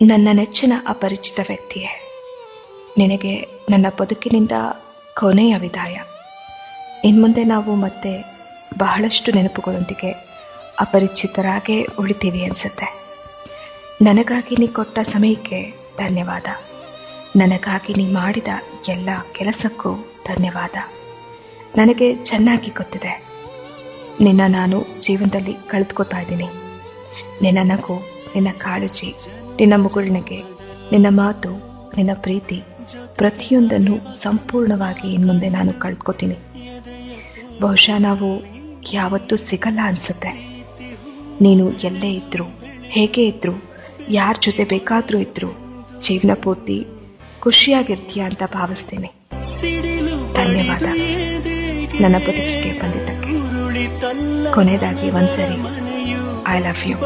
ನನ್ನ ನೆಚ್ಚಿನ ಅಪರಿಚಿತ ವ್ಯಕ್ತಿಯೇ, ನಿನಗೆ ನನ್ನ ಬದುಕಿನಿಂದ ಕೊನೆಯ ವಿದಾಯ. ಇನ್ಮುಂದೆ ನಾವು ಮತ್ತೆ ಬಹಳಷ್ಟು ನೆನಪುಗಳೊಂದಿಗೆ ಅಪರಿಚಿತರಾಗೇ ಉಳಿತೀವಿ ಅನಿಸುತ್ತೆ. ನನಗಾಗಿ ನೀ ಕೊಟ್ಟ ಸಮಯಕ್ಕೆ ಧನ್ಯವಾದ. ನನಗಾಗಿ ನೀ ಮಾಡಿದ ಎಲ್ಲ ಕೆಲಸಕ್ಕೂ ಧನ್ಯವಾದ. ನನಗೆ ಚೆನ್ನಾಗಿ ಗೊತ್ತಿದೆ, ನಿನ್ನ ನಾನು ಜೀವನದಲ್ಲಿ ಕಳೆದುಕೋತಾ ಇದ್ದೀನಿ. ನಿನ್ನ ನಗು, ನಿನ್ನ ಕಾಳಜಿ, ನಿನ್ನ ಮುಗುಳ್ನಗೆ, ನಿನ್ನ ಮಾತು, ನಿನ್ನ ಪ್ರೀತಿ ಪ್ರತಿಯೊಂದನ್ನು ಸಂಪೂರ್ಣವಾಗಿ ಇನ್ಮುಂದೆ ನಾನು ಕಳೆದುಕೋತೀನಿ. ಬಹುಶಃ ನಾವು ಯಾವತ್ತೂ ಸಿಗಲ್ಲ ಅನ್ಸುತ್ತೆ. ನೀನು ಎಲ್ಲೇ ಇದ್ರು, ಹೇಗೆ ಇದ್ರು, ಯಾರ ಜೊತೆ ಬೇಕಾದ್ರೂ ಇದ್ರು ಜೀವನ ಪೂರ್ತಿ ಖುಷಿಯಾಗಿರ್ತೀಯ ಅಂತ ಭಾವಿಸ್ತೀನಿ. ಧನ್ಯವಾದ ನನ್ನ ಬದುಕಿಗೆ ಬಂದಿದ್ದಕ್ಕೆ. ಕೊನೆಯದಾಗಿ ಒಂದ್ಸರಿ ಐ ಲವ್ ಯು.